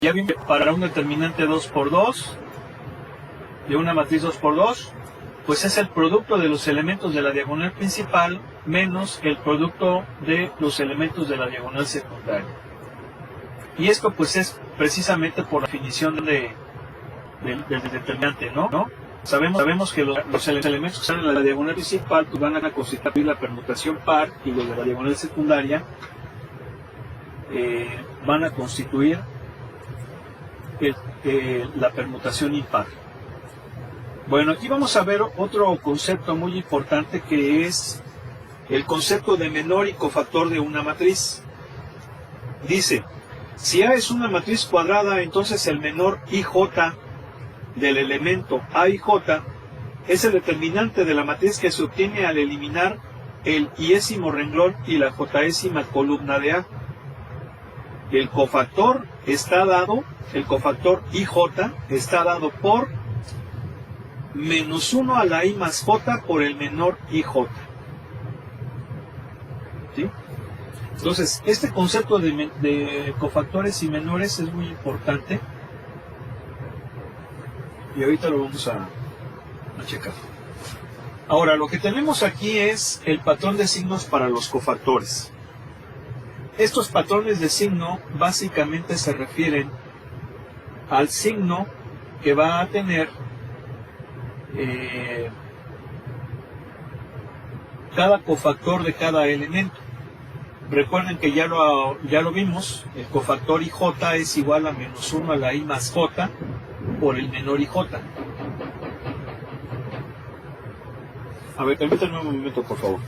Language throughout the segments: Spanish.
Ya vimos que para un determinante 2×2, de una matriz 2×2, pues es el producto de los elementos de la diagonal principal menos el producto de los elementos de la diagonal secundaria. Y esto pues es precisamente por la definición del determinante, ¿no? Sabemos que los elementos que están en la diagonal principal pues van a constituir la permutación par, y los de la diagonal secundaria van a constituir la permutación impar. Bueno, aquí vamos a ver otro concepto muy importante, que es el concepto de menor y cofactor de una matriz. Dice, si A es una matriz cuadrada, entonces el menor IJ del elemento A y J es el determinante de la matriz que se obtiene al eliminar el iésimo renglón y la jésima columna de A. El cofactor está dado, el cofactor IJ está dado por -1 a la I más J por el menor IJ. ¿Sí? Entonces, este concepto de cofactores y menores es muy importante. Y ahorita lo vamos a checar. Ahora, lo que tenemos aquí es el patrón de signos para los cofactores. Estos patrones de signo básicamente se refieren al signo que va a tener cada cofactor de cada elemento. Recuerden que ya lo vimos, el cofactor IJ es igual a -1 a la I más J por el menor IJ. A ver, permítanme un momento, por favor.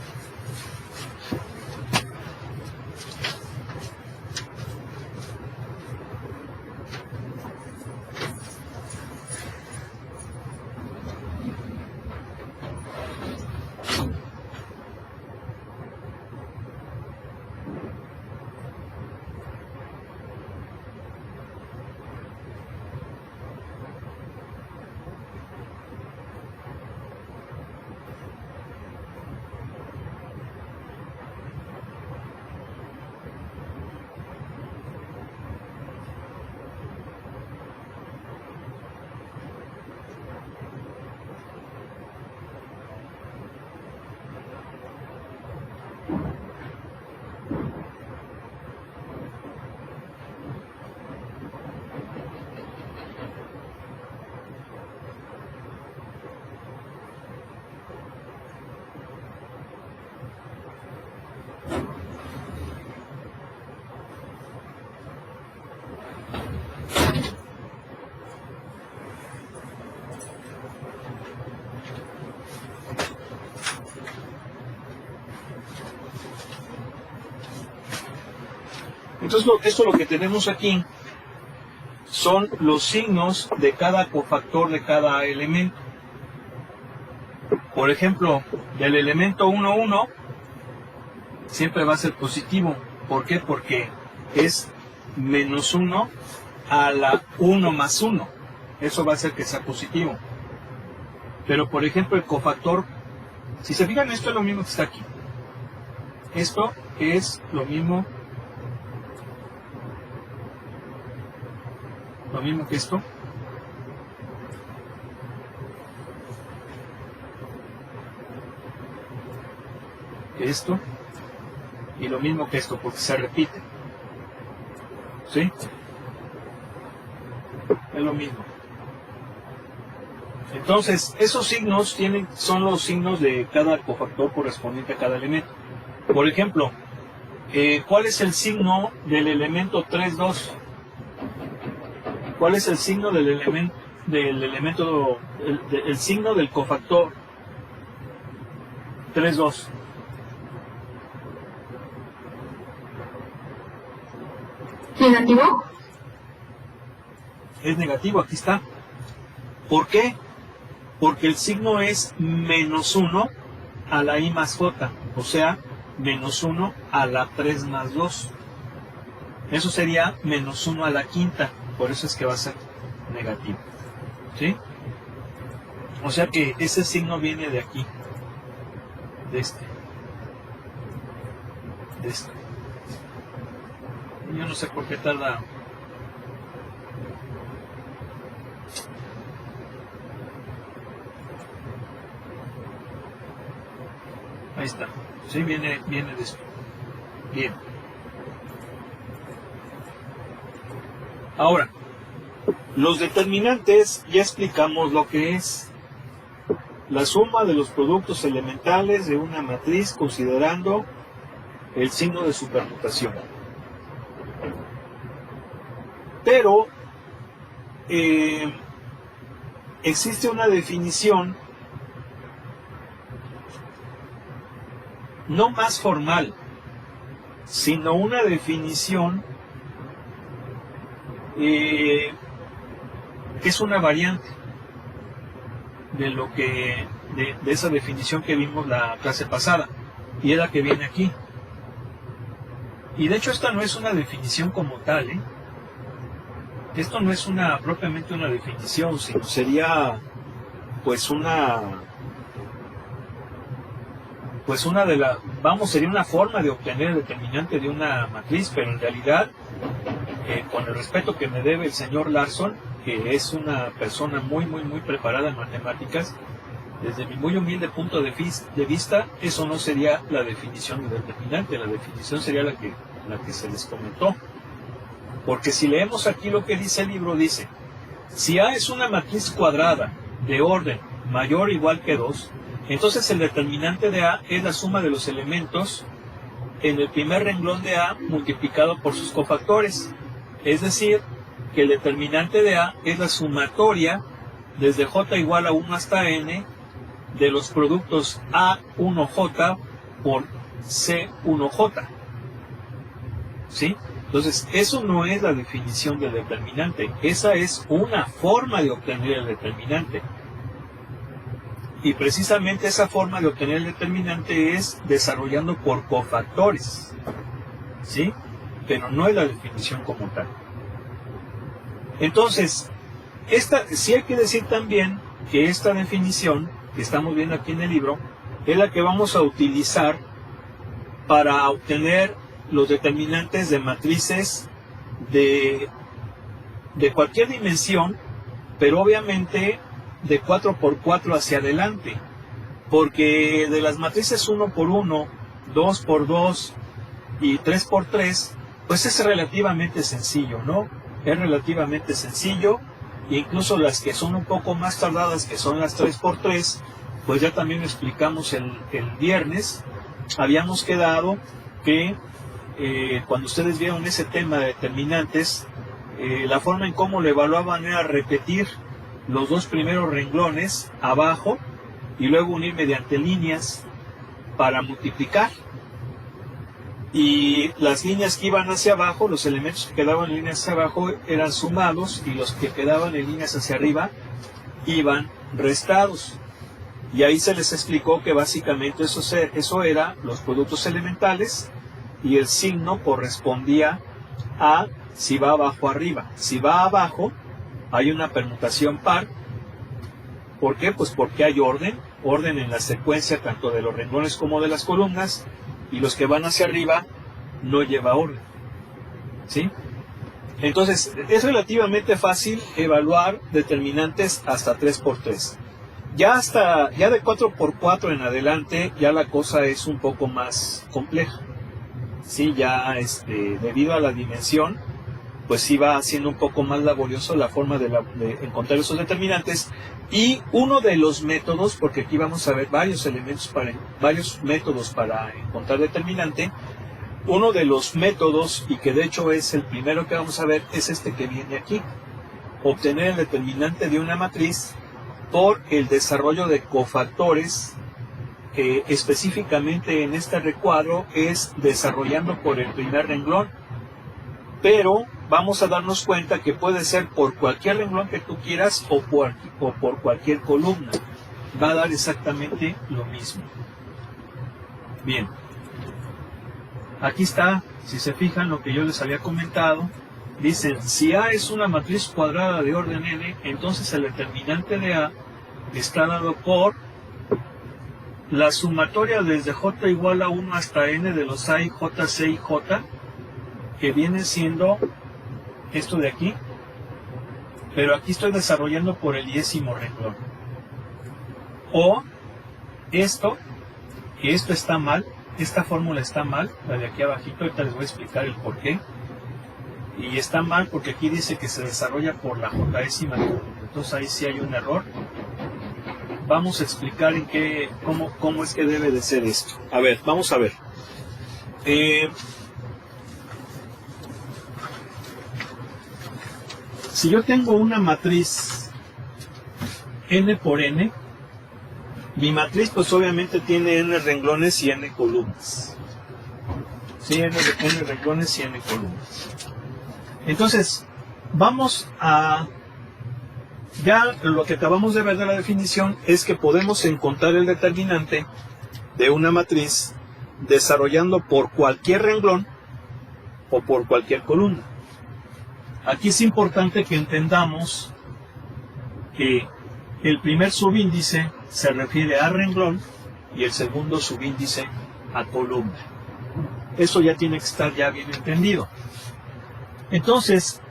Entonces, esto lo que tenemos aquí son los signos de cada cofactor de cada elemento. Por ejemplo, del elemento 1, 1 siempre va a ser positivo. ¿Por qué? Porque es -1 a la 1 más 1. Eso va a hacer que sea positivo. Pero, por ejemplo, el cofactor, si se fijan, esto es lo mismo que está aquí. Esto es lo mismo que esto. Que esto. Y lo mismo que esto, porque se repite. ¿Sí? Es lo mismo. Entonces, esos signos son los signos de cada cofactor correspondiente a cada elemento. Por ejemplo, ¿cuál es el signo del elemento 3, 2? ¿Cuál es el signo del el signo del cofactor 3, 2? ¿Negativo? Es negativo, aquí está. ¿Por qué? Porque el signo es -1 a la I más J, o sea, -1 a la 3 más 2. Eso sería -1 a la quinta, por eso es que va a ser negativo. ¿Sí? O sea que ese signo viene de aquí, de este. Yo no sé por qué tarda Ahí está. Sí, viene de esto. Bien. Ahora, los determinantes ya explicamos lo que es. La suma de los productos elementales de una matriz considerando el signo de su permutación. Pero existe una definición no más formal, sino una definición que es una variante de lo que de esa definición que vimos la clase pasada, y es la que viene aquí. Y de hecho esta no es una definición como tal, esto no es propiamente una definición, sino sería sería una forma de obtener el determinante de una matriz, pero en realidad, con el respeto que me debe el señor Larson, que es una persona muy preparada en matemáticas, desde mi muy humilde punto de vista, eso no sería la definición del determinante, la definición sería la que se les comentó. Porque si leemos aquí lo que dice el libro, dice, si A es una matriz cuadrada de orden mayor o igual que 2, entonces el determinante de A es la suma de los elementos en el primer renglón de A multiplicado por sus cofactores. Es decir, que el determinante de A es la sumatoria desde J igual a 1 hasta N de los productos A1J por C1J. ¿Sí? Entonces, eso no es la definición del determinante. Esa es una forma de obtener el determinante. Y precisamente esa forma de obtener el determinante es desarrollando por cofactores. ¿Sí? Pero no es la definición como tal. Entonces, sí hay que decir también que esta definición que estamos viendo aquí en el libro es la que vamos a utilizar para obtener los determinantes de matrices de cualquier dimensión, pero obviamente de 4×4 hacia adelante, porque de las matrices 1×1, 2×2 y 3×3, pues es relativamente sencillo, ¿no? Es relativamente sencillo, e incluso las que son un poco más tardadas, que son las 3×3, pues ya también lo explicamos el viernes. Habíamos quedado que cuando ustedes vieron ese tema de determinantes, la forma en cómo lo evaluaban era repetir los dos primeros renglones abajo y luego unir mediante líneas para multiplicar. Y las líneas que iban hacia abajo, los elementos que quedaban en líneas hacia abajo eran sumados, y los que quedaban en líneas hacia arriba iban restados. Y ahí se les explicó que básicamente eso era los productos elementales, y el signo correspondía a si va abajo o arriba. Si va abajo, hay una permutación par. ¿Por qué? Pues porque hay orden en la secuencia tanto de los renglones como de las columnas, y los que van hacia arriba no lleva orden. ¿Sí? Entonces, es relativamente fácil evaluar determinantes hasta 3×3. Ya de 4×4 en adelante, ya la cosa es un poco más compleja. Sí, ya debido a la dimensión, pues sí va siendo un poco más laborioso la forma de encontrar esos determinantes. Y uno de los métodos, porque aquí vamos a ver varios métodos para encontrar determinante, uno de los métodos, y que de hecho es el primero que vamos a ver, es este que viene aquí: obtener el determinante de una matriz por el desarrollo de cofactores, que específicamente en este recuadro es desarrollando por el primer renglón. Pero vamos a darnos cuenta que puede ser por cualquier renglón que tú quieras o por cualquier columna. Va a dar exactamente lo mismo. Bien. Aquí está, si se fijan, lo que yo les había comentado. Dicen, si A es una matriz cuadrada de orden n, entonces el determinante de A está dado por la sumatoria desde J igual a 1 hasta n de los A, J, C y J, que viene siendo esto de aquí, pero aquí estoy desarrollando por el 10º renglón. O esto que esto está mal, esta fórmula está mal, la de aquí abajito, ahorita les voy a explicar el por qué. Y está mal porque aquí dice que se desarrolla por la JésIma, entonces ahí sí hay un error. Vamos a explicar en qué, cómo es que debe de ser esto. A ver, vamos a ver. Si yo tengo una matriz n por n, mi matriz pues obviamente tiene n renglones y n columnas. Sí, n renglones y n columnas. Entonces, vamos a... Ya lo que acabamos de ver de la definición es que podemos encontrar el determinante de una matriz desarrollando por cualquier renglón o por cualquier columna. Aquí es importante que entendamos que el primer subíndice se refiere a renglón y el segundo subíndice a columna. Eso ya tiene que estar ya bien entendido. Entonces,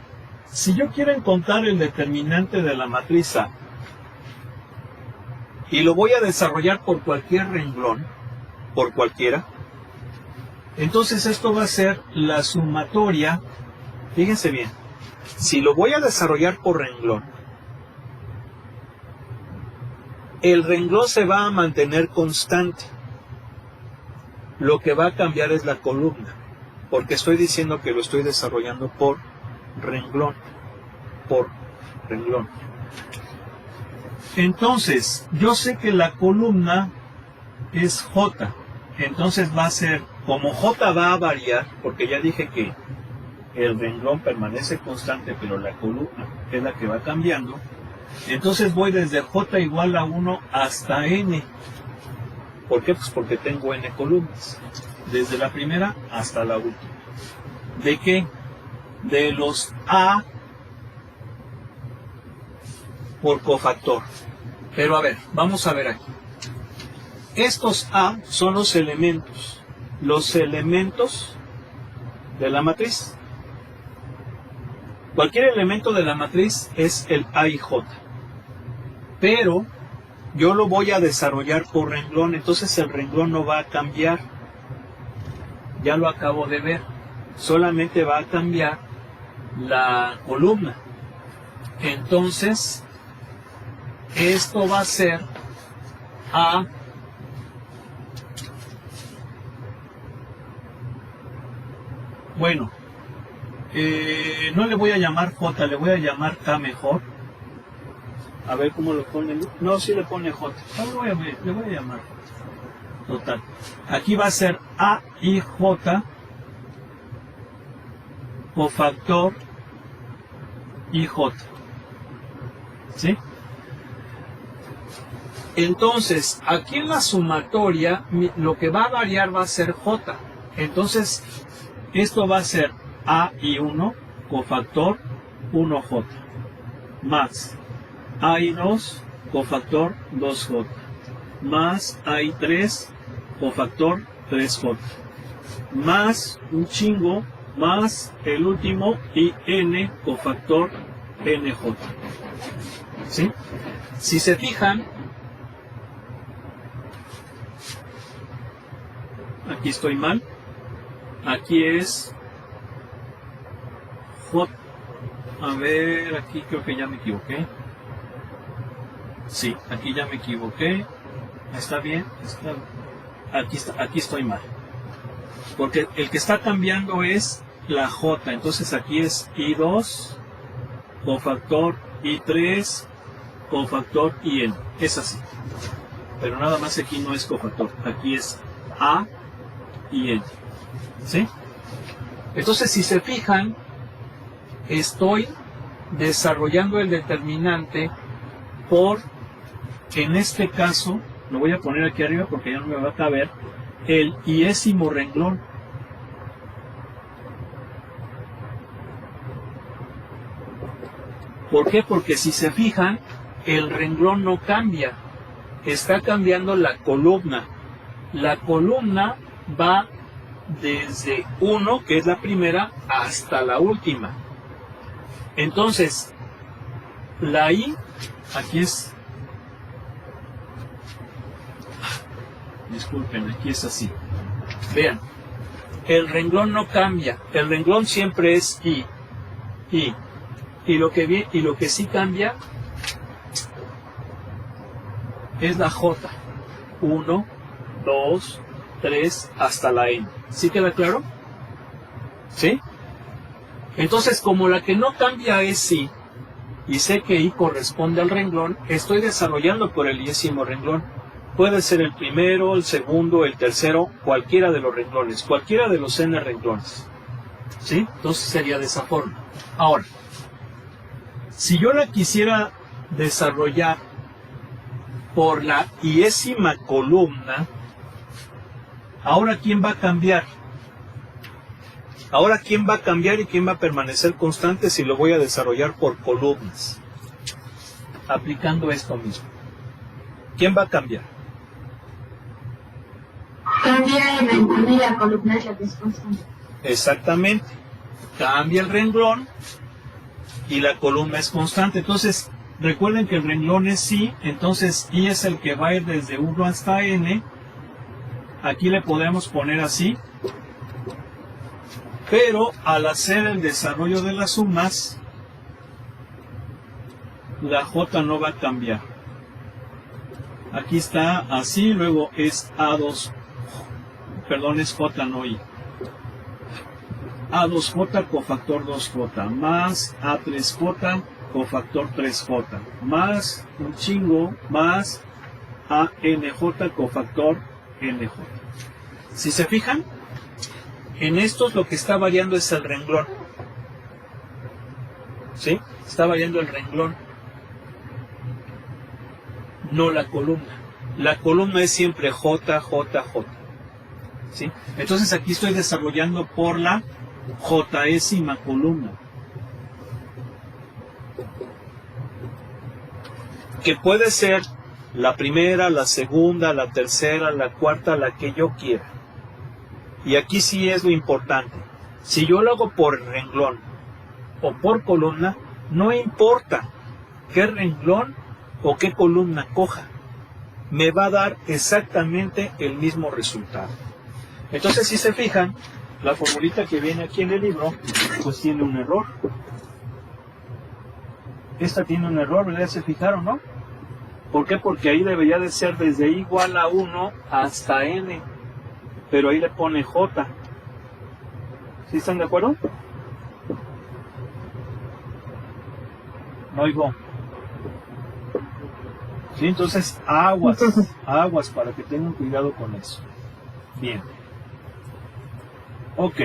si yo quiero encontrar el determinante de la matriz A y lo voy a desarrollar por cualquier renglón, por cualquiera, entonces esto va a ser la sumatoria. Fíjense bien, si lo voy a desarrollar por renglón, el renglón se va a mantener constante. Lo que va a cambiar es la columna, porque estoy diciendo que lo estoy desarrollando por renglón. Entonces, yo sé que la columna es J. Entonces va a ser, como J va a variar, porque ya dije que el renglón permanece constante, pero la columna es la que va cambiando. Entonces voy desde J igual a 1 hasta N. ¿Por qué? Pues porque tengo N columnas. Desde la primera hasta la última. ¿De qué? De los A por cofactor. Pero a ver, vamos a ver aquí. Estos A son los elementos de la matriz. Cualquier elemento de la matriz es el A y J. Pero yo lo voy a desarrollar por renglón, entonces el renglón no va a cambiar. Ya lo acabo de ver. Solamente va a cambiar la columna. Entonces, esto va a ser A bueno, no le voy a llamar J, le voy a llamar K mejor. A ver cómo lo pone. No, sí le pone J. No, le voy a llamar J. Total. Aquí va a ser A y J cofactor IJ. ¿Sí? Entonces, aquí en la sumatoria, lo que va a variar va a ser J. Entonces, esto va a ser A y 1 cofactor 1J más A y 2 cofactor 2J más A y 3 cofactor 3J más un chingo más el último y N cofactor NJ. ¿Sí? Si se fijan, aquí estoy mal. Aquí es J. A ver, aquí creo que ya me equivoqué. Sí, aquí ya me equivoqué. ¿Está bien? Aquí estoy mal. Porque el que está cambiando es la J. Entonces aquí es I2, cofactor I3, cofactor IN. Es así. Pero nada más aquí no es cofactor. Aquí es A y N. ¿Sí? Entonces, si se fijan, estoy desarrollando el determinante por, en este caso, lo voy a poner aquí arriba porque ya no me va a caber, el iésimo renglón. ¿Por qué? Porque si se fijan, el renglón no cambia, está cambiando la columna. La columna va desde 1, que es la primera, hasta la última. Entonces, la I, aquí es, Disculpen, aquí es así. Vean, el renglón no cambia, el renglón siempre es I. Y lo que sí cambia es la J. 1, 2, 3, hasta la N. ¿Sí queda claro? ¿Sí? Entonces, como la que no cambia es I, y sé que I corresponde al renglón, estoy desarrollando por el 10º renglón. Puede ser el primero, el segundo, el tercero, cualquiera de los renglones, cualquiera de los N renglones. ¿Sí? Entonces sería de esa forma. Ahora, si yo la quisiera desarrollar por la 10ª columna, ahora ¿quién va a cambiar? Ahora ¿quién va a cambiar y quién va a permanecer constante si lo voy a desarrollar por columnas? Aplicando esto mismo. ¿Quién va a cambiar? Cambia el renglón y la columna es la que es constante. Exactamente. Cambia el renglón y la columna es constante. Entonces, recuerden que el renglón es I, entonces I es el que va a ir desde 1 hasta N. Aquí le podemos poner así. Pero al hacer el desarrollo de las sumas, la J no va a cambiar. Aquí está así, luego es A2, perdón, es J, no I. A2J cofactor 2J, más A3J cofactor 3J, más un chingo, más ANJ cofactor NJ. Si se fijan, en estos lo que está variando es el renglón. ¿Sí? Está variando el renglón, no la columna. La columna es siempre J, J, J. ¿Sí? Entonces aquí estoy desarrollando por la J-ésima columna. Que puede ser la primera, la segunda, la tercera, la cuarta, la que yo quiera. Y aquí sí es lo importante. Si yo lo hago por renglón o por columna, no importa qué renglón o qué columna coja, me va a dar exactamente el mismo resultado. Entonces, si se fijan, la formulita que viene aquí en el libro, pues tiene un error. Esta tiene un error, ¿verdad? ¿Se fijaron, no? ¿Por qué? Porque ahí debería de ser desde I igual a 1 hasta N. Pero ahí le pone J. ¿Sí están de acuerdo? No oigo. Sí, entonces aguas para que tengan cuidado con eso. Bien. Ok.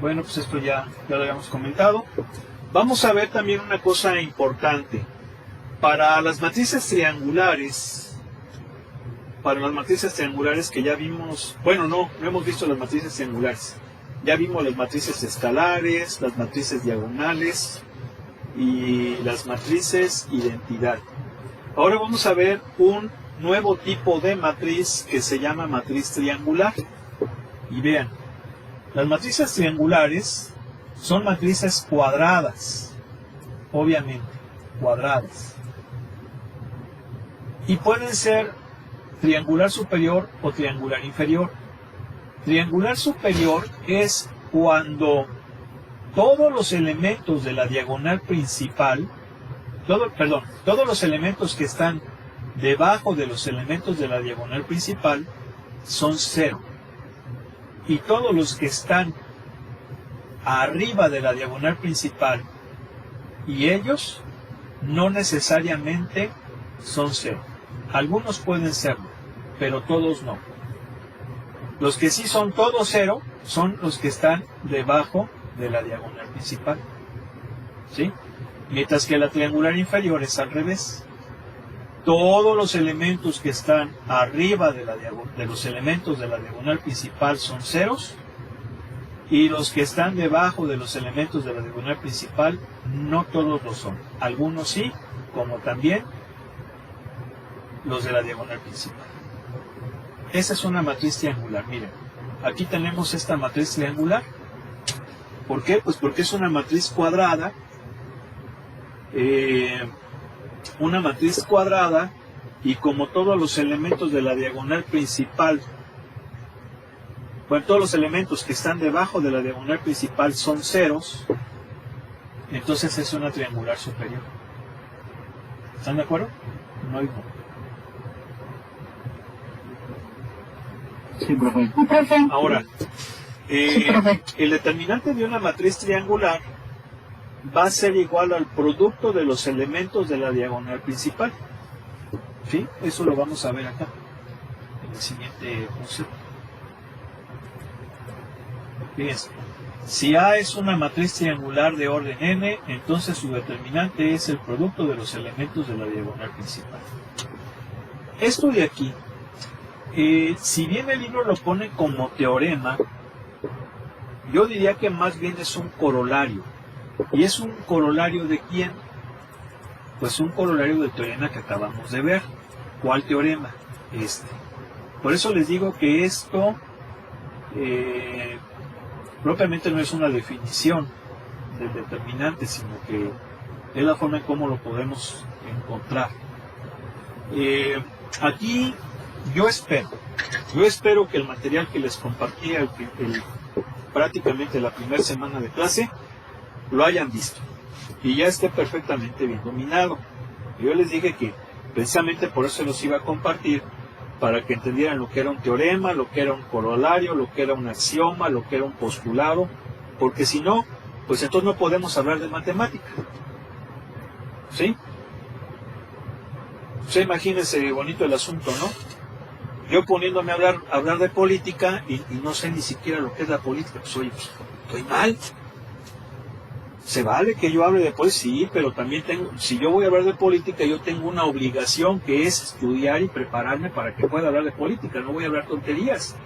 Bueno, pues esto ya lo habíamos comentado. Vamos a ver también una cosa importante. Para las matrices triangulares, que ya vimos, bueno, no hemos visto las matrices triangulares. Ya vimos las matrices escalares, las matrices diagonales y las matrices identidad. Ahora vamos a ver un nuevo tipo de matriz que se llama matriz triangular. Y vean, las matrices triangulares son matrices cuadradas, obviamente, cuadradas. Y pueden ser triangular superior o triangular inferior. Triangular superior es cuando todos los elementos de la diagonal principal, todos los elementos que están debajo de los elementos de la diagonal principal son 0. Y todos los que están arriba de la diagonal principal y ellos no necesariamente son 0. Algunos pueden serlo, pero todos no. Los que sí son todos 0 son los que están debajo de la diagonal principal. ¿Sí? Mientras que la triangular inferior es al revés. Todos los elementos que están arriba de los elementos de la diagonal principal son 0, y los que están debajo de los elementos de la diagonal principal no todos lo son. Algunos sí, como también los de la diagonal principal. Esa es una matriz triangular. Miren, aquí tenemos esta matriz triangular. ¿Por qué? Pues porque es una matriz cuadrada una matriz cuadrada y como todos los elementos de la diagonal principal, bueno, todos los elementos que están debajo de la diagonal principal son ceros, entonces es una triangular superior. ¿Están de acuerdo? No hay no. Sí, profe. Sí, profe. Ahora, Sí, profe. el determinante de una matriz triangular va a ser igual al producto de los elementos de la diagonal principal. ¿Sí? Eso lo vamos a ver acá, en el siguiente concepto. Fíjense, si A es una matriz triangular de orden n, entonces su determinante es el producto de los elementos de la diagonal principal. Esto de aquí, si bien el libro lo pone como teorema, yo diría que más bien es un corolario. ¿Y es un corolario de quién? Pues un corolario del teorema que acabamos de ver. ¿Cuál teorema? Este. Por eso les digo que esto propiamente no es una definición del determinante, sino que es la forma en cómo lo podemos encontrar. Aquí yo espero que el material que les compartí prácticamente la primera semana de clase lo hayan visto y ya esté perfectamente bien dominado. Yo les dije que precisamente por eso los iba a compartir, para que entendieran lo que era un teorema, lo que era un corolario, lo que era un axioma, lo que era un postulado, porque si no, pues entonces no podemos hablar de matemática. ¿Sí? O sea, imagínense bonito el asunto, ¿no? Yo poniéndome a hablar de política y no sé ni siquiera lo que es la política, pues oye, pues, estoy mal. Se vale que yo hable de política, sí, pero también si yo voy a hablar de política, yo tengo una obligación que es estudiar y prepararme para que pueda hablar de política, no voy a hablar tonterías,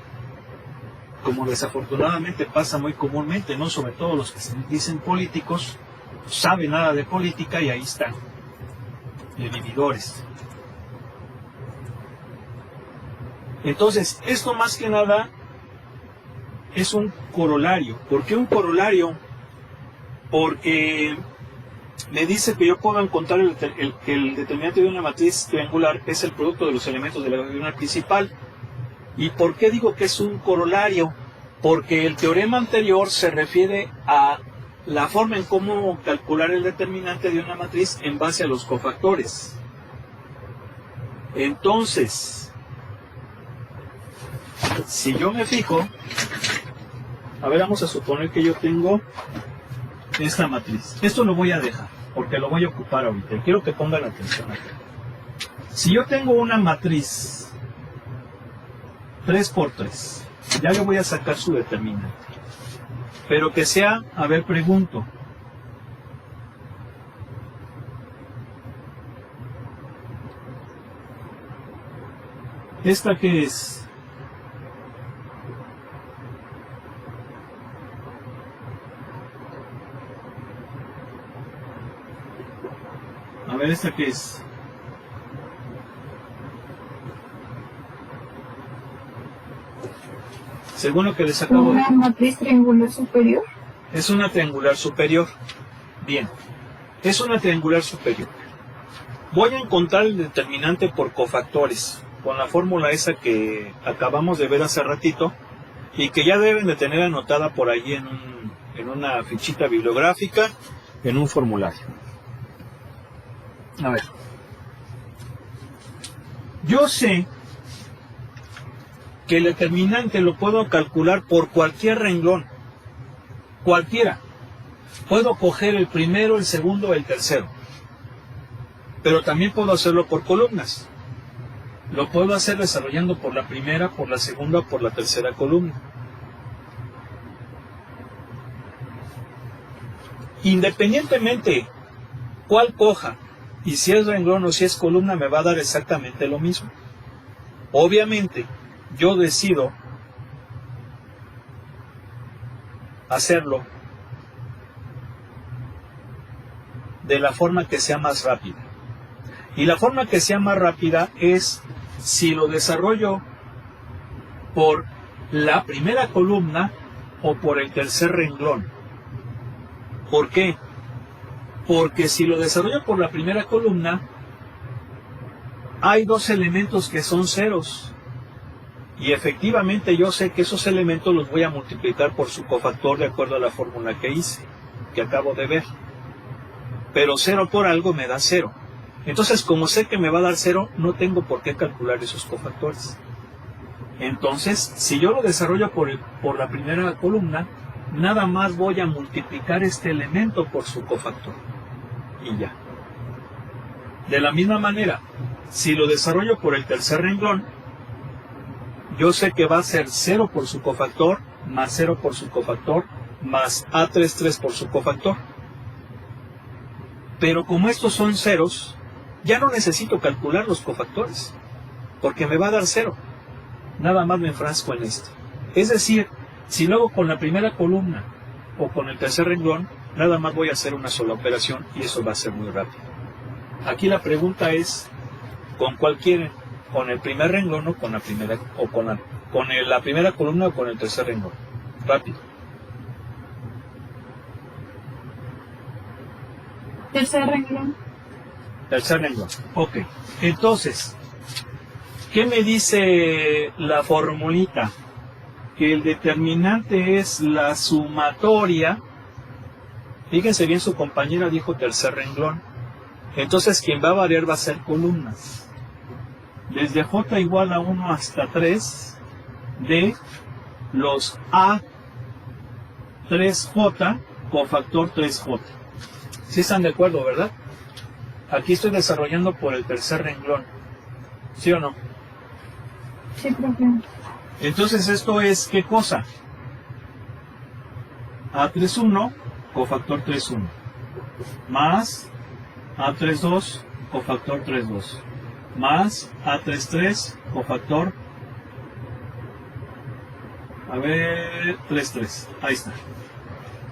como desafortunadamente pasa muy comúnmente, ¿no? Sobre todo los que se dicen políticos, saben nada de política y ahí están, de vividores. Entonces, esto más que nada es un corolario. ¿Por qué un corolario? Porque me dice que yo puedo encontrar que el determinante de una matriz triangular es el producto de los elementos de la diagonal principal. ¿Y por qué digo que es un corolario? Porque el teorema anterior se refiere a la forma en cómo calcular el determinante de una matriz en base a los cofactores. Entonces, si yo me fijo, a ver, vamos a suponer que yo tengo esta matriz. Esto lo voy a dejar, porque lo voy a ocupar ahorita. Y quiero que pongan atención acá. Si yo tengo una matriz 3×3, ya le voy a sacar su determinante. Pero que sea, a ver, pregunto. ¿Esta qué es? A ver, ¿esta qué es? Según lo que les acabo de... ¿Una matriz triangular superior? Es una triangular superior. Bien, es una triangular superior. Voy a encontrar el determinante por cofactores, con la fórmula esa que acabamos de ver hace ratito, y que ya deben de tener anotada por ahí en una fichita bibliográfica, en un formulario. A ver, yo sé que el determinante lo puedo calcular por cualquier renglón, cualquiera. Puedo coger el primero, el segundo, el tercero, pero también puedo hacerlo por columnas. Lo puedo hacer desarrollando por la primera, por la segunda, por la tercera columna. Independientemente cuál coja, y si es renglón o si es columna, me va a dar exactamente lo mismo. Obviamente, yo decido hacerlo de la forma que sea más rápida. Y la forma que sea más rápida es si lo desarrollo por la primera columna o por el tercer renglón. ¿Por qué? Porque si lo desarrollo por la primera columna, hay dos elementos que son ceros. Y efectivamente yo sé que esos elementos los voy a multiplicar por su cofactor de acuerdo a la fórmula que hice, que acabo de ver. Pero 0 por algo me da 0. Entonces, como sé que me va a dar 0, no tengo por qué calcular esos cofactores. Entonces, si yo lo desarrollo por la primera columna, nada más voy a multiplicar este elemento por su cofactor. Y ya. De la misma manera, si lo desarrollo por el tercer renglón, yo sé que va a ser 0 por su cofactor, más 0 por su cofactor, más A33 por su cofactor. Pero como estos son ceros, ya no necesito calcular los cofactores, porque me va a dar 0. Nada más me enfrasco en esto. Es decir, si luego con la primera columna o con el tercer renglón, nada más voy a hacer una sola operación y eso va a ser muy rápido. Aquí la pregunta es, ¿con cuál quieren? ¿Con el primer renglón o con la primera, o con la primera columna o con el tercer renglón? Rápido. Tercer renglón. Tercer renglón. Ok. Entonces, ¿qué me dice la formulita? Que el determinante es la sumatoria. Fíjense bien, su compañera dijo tercer renglón. Entonces, quien va a variar va a ser columnas. Desde J igual a 1 hasta 3 de los A3J cofactor 3J. ¿Sí están de acuerdo, verdad? Aquí estoy desarrollando por el tercer renglón. ¿Sí o no? Sí, profe. Entonces esto es, ¿qué cosa? A31 cofactor 3,1 más A32 cofactor 3,2 más A33 cofactor 3,3. Ahí está.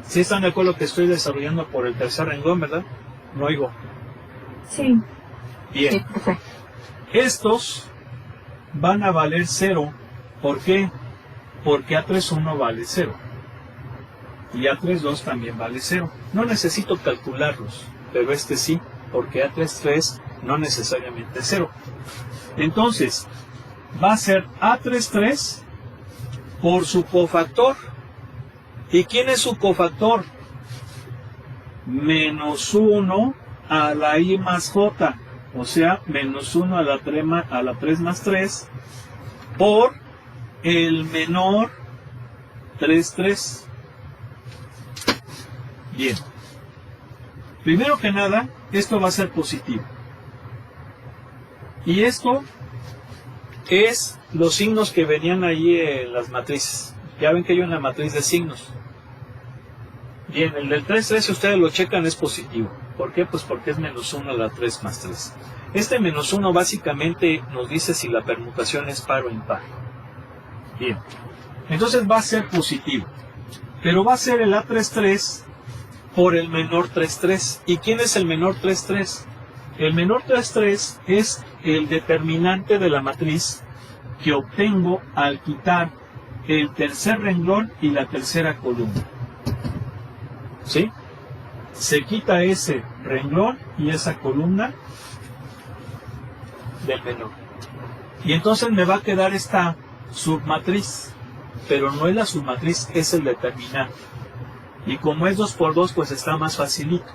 ¿Sí están de acuerdo que estoy desarrollando por el tercer renglón, verdad? No oigo. Sí. Bien. Sí, profe. Estos van a valer 0. ¿Por qué? Porque A31 vale 0. Y A32 también vale 0. No necesito calcularlos, pero este sí, porque A33 no necesariamente es 0. Entonces, va a ser A33 por su cofactor. ¿Y quién es su cofactor? Menos 1 a la I más J. O sea, menos 1 a la 3 más 3 por el menor 3,3. Bien. Primero que nada, esto va a ser positivo. Y esto es los signos que venían ahí en las matrices. Ya ven que hay una matriz de signos. Bien, el del 3,3, si ustedes lo checan, es positivo. ¿Por qué? Pues porque es menos 1 a la 3 más 3. Este menos 1 básicamente nos dice si la permutación es par o impar. Bien. Entonces va a ser positivo. Pero va a ser el A33 por el menor 3,3. ¿Y quién es el menor 3,3? El menor 3,3 es el determinante de la matriz que obtengo al quitar el tercer renglón y la tercera columna. ¿Sí? Se quita ese renglón y esa columna del menor. Y entonces me va a quedar esta submatriz. Pero no es la submatriz, es el determinante. Y como es 2 por 2, pues está más facilito.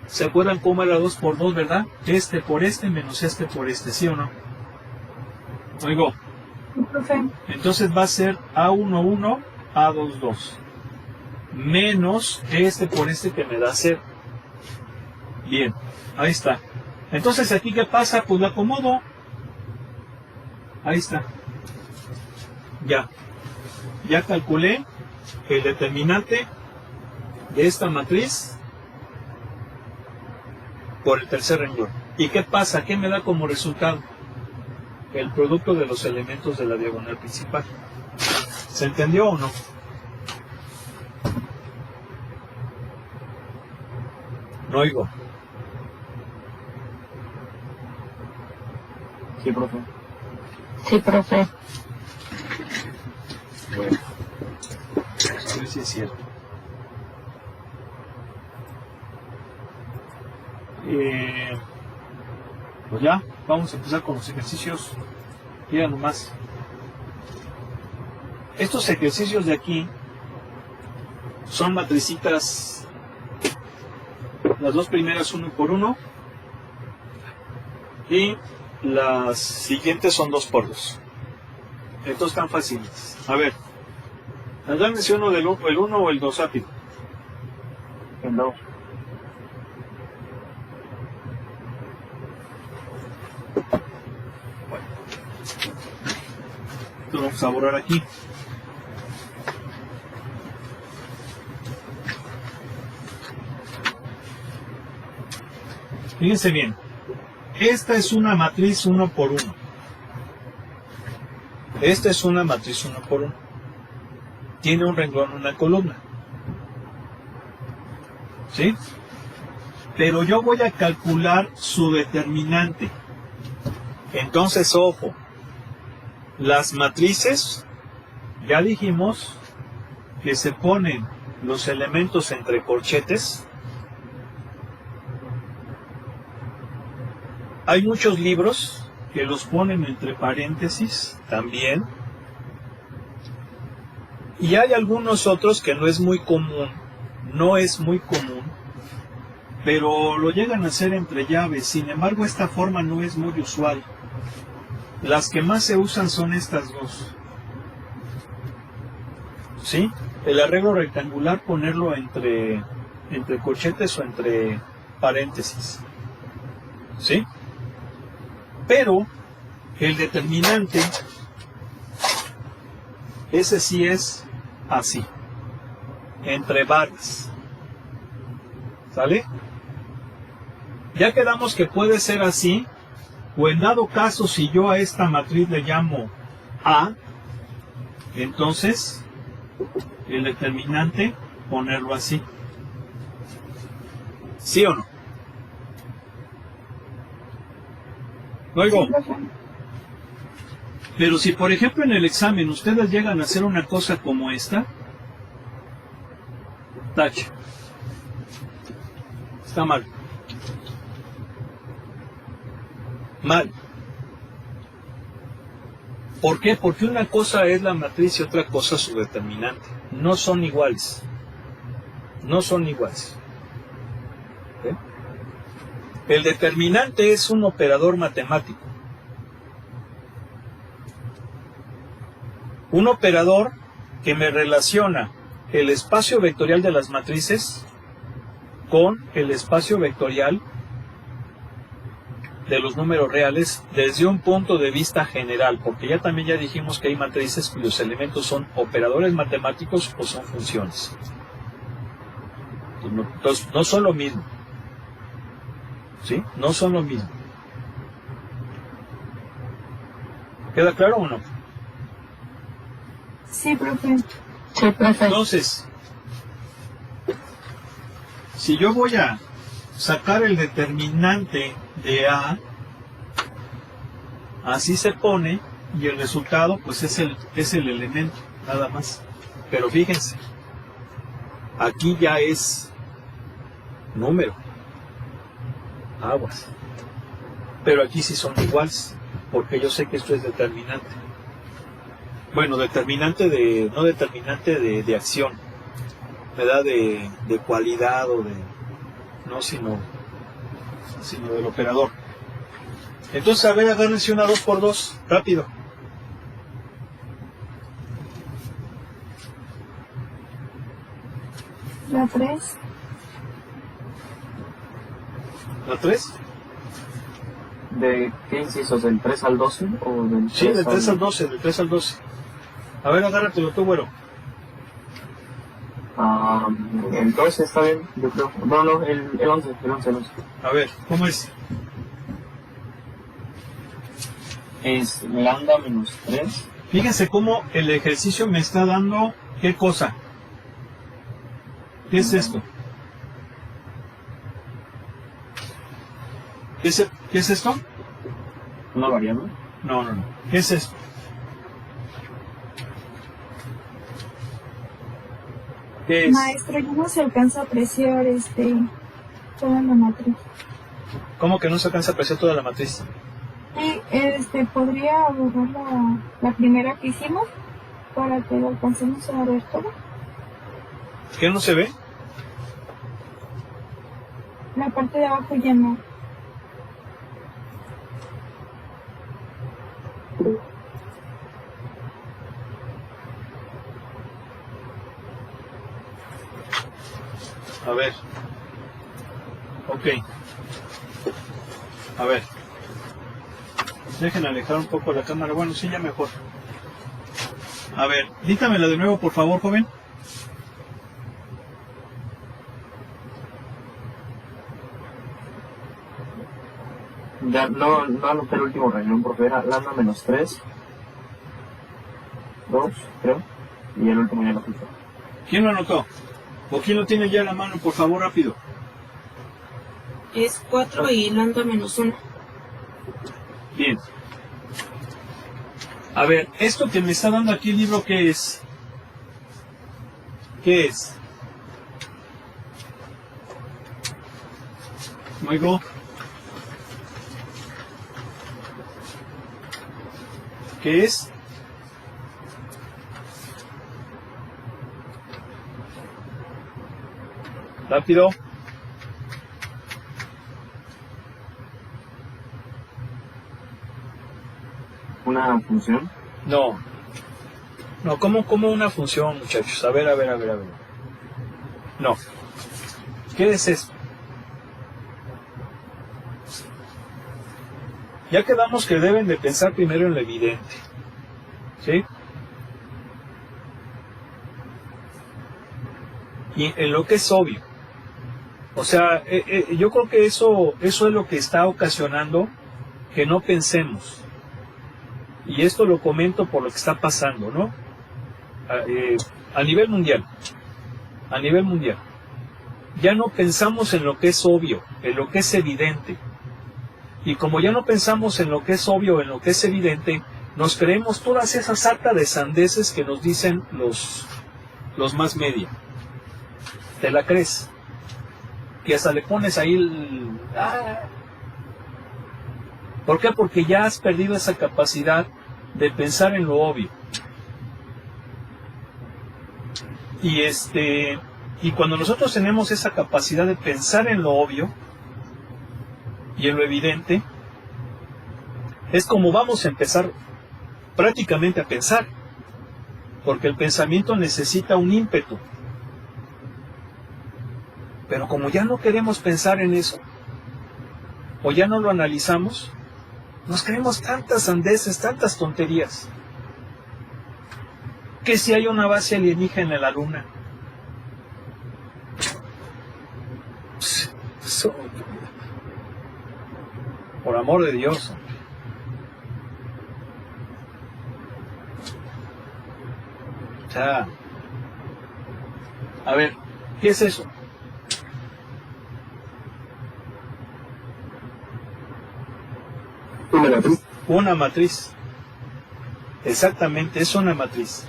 ¿Se acuerdan cómo era 2 por 2, verdad? Este por este menos este por este, ¿sí o no? Oigo. Profe. Entonces va a ser A11, A22. Menos este por este que me da 0. Bien, ahí está. Entonces aquí, ¿qué pasa? Pues lo acomodo. Ahí está. Ya calculé el determinante de esta matriz por el tercer renglón. ¿Y qué pasa? ¿Qué me da como resultado? El producto de los elementos de la diagonal principal. ¿Se entendió o no? No oigo. Sí, profe. Sí, profe. Bueno, a ver si es cierto. Pues ya, vamos a empezar con los ejercicios. Mira nomás. Estos ejercicios de aquí son matricitas, las dos primeras 1 por 1 y las siguientes son 2 por 2. Entonces están fáciles. A ver, háganse uno del el 1 o el 2 rápido. El 2. Lo vamos a borrar aquí. Fíjense bien. Esta es una matriz 1 por 1. Esta es una matriz 1 por 1. Tiene un renglón, una columna. ¿Sí? Pero yo voy a calcular su determinante. Entonces, ojo. Las matrices, ya dijimos que se ponen los elementos entre corchetes. Hay muchos libros que los ponen entre paréntesis también. Y hay algunos otros que no es muy común, pero lo llegan a hacer entre llaves. Sin embargo, esta forma no es muy usual. Las que más se usan son estas dos. ¿Sí? El arreglo rectangular, ponerlo entre corchetes o entre paréntesis. ¿Sí? Pero el determinante, ese sí es así, entre barras. ¿Sale? Ya quedamos que puede ser así, o en dado caso, si yo a esta matriz le llamo A, entonces el determinante ponerlo así. ¿Sí o no? Luego, pero si por ejemplo en el examen ustedes llegan a hacer una cosa como esta, tache. Está mal. Mal. ¿Por qué? Porque una cosa es la matriz y otra cosa su determinante. No son iguales. No son iguales. ¿Sí? El determinante es un operador matemático. Un operador que me relaciona el espacio vectorial de las matrices con el espacio vectorial de los números reales desde un punto de vista general, porque ya dijimos que hay matrices cuyos elementos son operadores matemáticos o son funciones. Entonces, no son lo mismo. ¿Sí? No son lo mismo. ¿Queda claro o no? Sí, profe. Sí, profe. Entonces, si yo voy a sacar el determinante de A, así se pone, y el resultado pues es el elemento, nada más. Pero fíjense, aquí ya es número, aguas. Pero aquí sí son iguales, porque yo sé que esto es determinante. Bueno, determinante de, no determinante de acción, ¿verdad? De cualidad o de, no, sino del operador. Entonces, a ver, agárrense una 2 por 2, rápido. La 3. ¿La 3? ¿De qué incisos? ¿Del 3 al 12? ¿O del 3 Sí, del 3 al 12, del 3 al 12. A ver, agárratelo tú, güero. El 12 está bien, yo creo. No, el 11. A ver, ¿cómo es? Es lambda menos 3. Fíjense cómo el ejercicio me está dando, ¿qué cosa? ¿Qué es esto? ¿Qué es esto? ¿Una variable? No. ¿Qué es esto? ¿Qué es? Maestro, yo no se alcanza a apreciar toda la matriz. ¿Cómo que no se alcanza a apreciar toda la matriz? Sí, podría borrar la primera que hicimos para que lo alcancemos a ver todo. ¿Qué no se ve? La parte de abajo ya no. A ver. Ok. A ver. Dejen alejar un poco la cámara. Bueno, sí, ya mejor. A ver, dígamela de nuevo, por favor, joven. Ya no anoté el último renglón, profe. Era lambda menos 3, 2, creo. Y el último ya lo puse. ¿Quién lo anotó? ¿O quién lo tiene ya en la mano, por favor, rápido? Es 4 y lambda menos 1. Bien. A ver, esto que me está dando aquí el libro, ¿qué es? ¿Qué es? Oigo. ¿Qué es? Rápido. ¿Una función? No. No, ¿cómo una función, muchachos? A ver. No. ¿Qué es esto? Ya quedamos que deben de pensar primero en lo evidente. ¿Sí? Y en lo que es obvio. O sea, yo creo que eso es lo que está ocasionando que no pensemos. Y esto lo comento por lo que está pasando, ¿no? A nivel mundial. A nivel mundial. Ya no pensamos en lo que es obvio, en lo que es evidente. Y como ya no pensamos en lo que es obvio, en lo que es evidente, nos creemos todas esas sarta de sandeces que nos dicen los más media. ¿Te la crees? Que hasta le pones ahí ¿Por qué? Porque ya has perdido esa capacidad de pensar en lo obvio. Y cuando nosotros tenemos esa capacidad de pensar en lo obvio y en lo evidente, es como vamos a empezar prácticamente a pensar, porque el pensamiento necesita un ímpetu. Pero como ya no queremos pensar en eso, o ya no lo analizamos, nos creemos tantas sandeces, tantas tonterías. Que si hay una base alienígena en la luna. Por amor de Dios. O sea, a ver, ¿qué es eso? ¿Una matriz? Una matriz. Exactamente, es una matriz.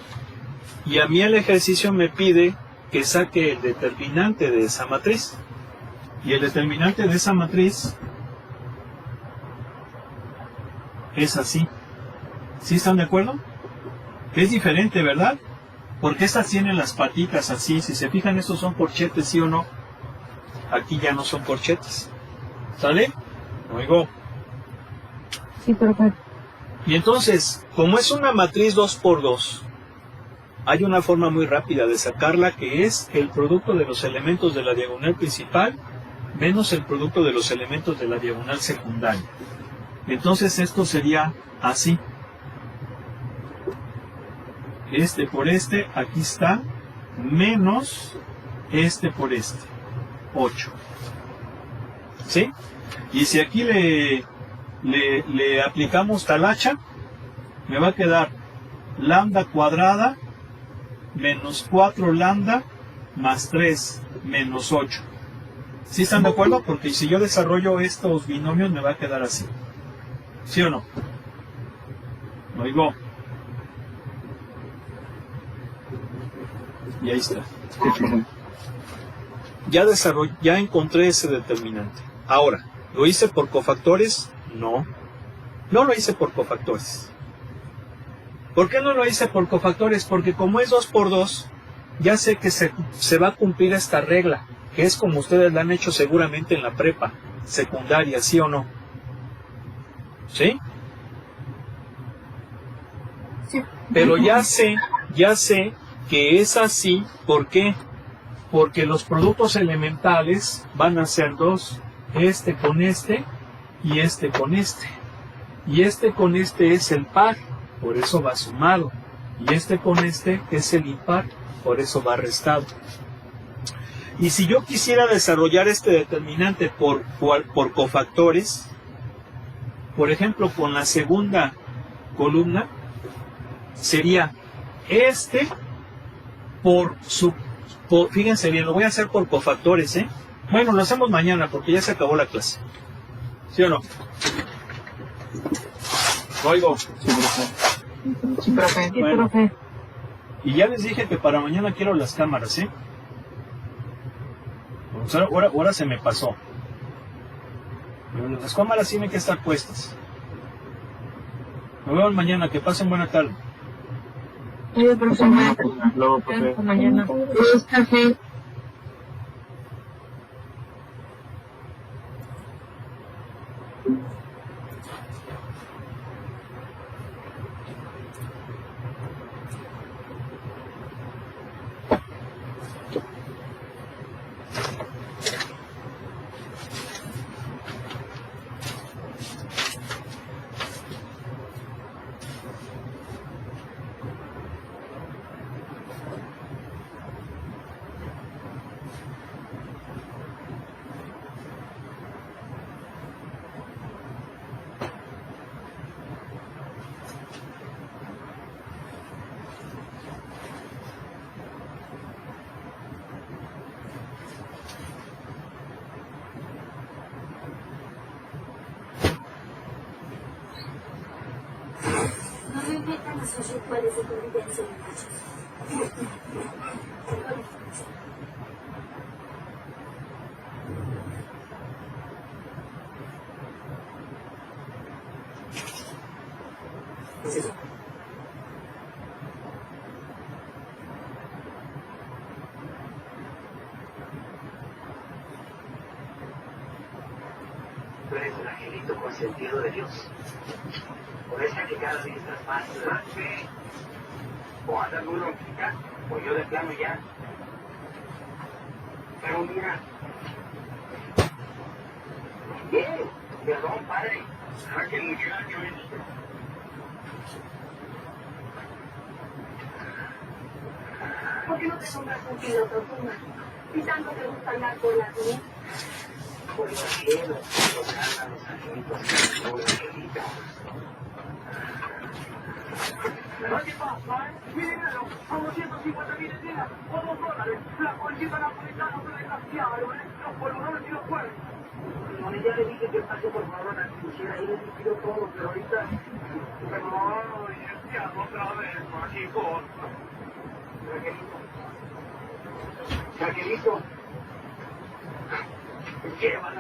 Y a mí el ejercicio me pide que saque el determinante de esa matriz. Y el determinante de esa matriz es así. ¿Sí están de acuerdo? Es diferente, ¿verdad? Porque estas tienen las patitas así. Si se fijan, estos son corchetes, ¿sí o no? Aquí ya no son corchetes. ¿Sale? Oigo. Sí, perfecto. Y entonces, como es una matriz 2×2, hay una forma muy rápida de sacarla, que es el producto de los elementos de la diagonal principal menos el producto de los elementos de la diagonal secundaria. Entonces esto sería así. Este por este, aquí está, menos este por este. 8. ¿Sí? Y si aquí le aplicamos talacha, me va a quedar lambda cuadrada menos 4 lambda más 3 menos 8. ¿Sí están de acuerdo? Porque si yo desarrollo estos binomios me va a quedar así. ¿Sí o no? Oigo. Y ahí está. Ya encontré ese determinante. Ahora, ¿Lo hice por cofactores? No. No lo hice por cofactores. ¿Por qué no lo hice por cofactores? Porque como es 2 por 2, ya sé que se va a cumplir esta regla, que es como ustedes la han hecho seguramente en la prepa, secundaria, ¿sí o no? ¿Sí? Sí. Pero ya sé que es así. ¿Por qué? Porque los productos elementales van a ser 2, este con este y este con este. Y este con este es el par, por eso va sumado. Y este con este es el impar, por eso va restado. Y si yo quisiera desarrollar este determinante por cofactores, por ejemplo, con la segunda columna, sería este fíjense bien, lo voy a hacer por cofactores, ¿eh? Bueno, lo hacemos mañana porque ya se acabó la clase. ¿Sí o no? Oigo. Sí, profe. Sí, profe. Sí, Bueno. profe. Y ya les dije que para mañana quiero las cámaras, ¿eh? Pues ahora se me pasó. Pero las cámaras tienen que estar puestas. Nos vemos mañana, que pasen buena tarde. Oye, profe, Luego, profe. hasta mañana. Sí, profe. No me metan a sus rituales de convivencia, muchachos. ¿Qué es eso? Tú eres el angelito consentido de Dios. Por eso que cada día estás más grande. O andas muy ronquita, o yo de plano ya. Pero mira. Bien, perdón, padre. Que el muchacho es... ¿Por qué no te compras un piloto, Puma? ¿Y tanto te gusta andar por la vida? Por los cielos, los ganan los angelitos, los angelitos. ¿Qué pasa, Míralo, son 250.000 escenas, o $2. La policía napolitana se desgraciaron, los polvorones y los cuernos. No, ya le dije que pase por favor a la pusiera ahí, le pido todo, pero ahorita... Ay, ya otra vez, Mágico. Raquelito. Raquelito. Llévala.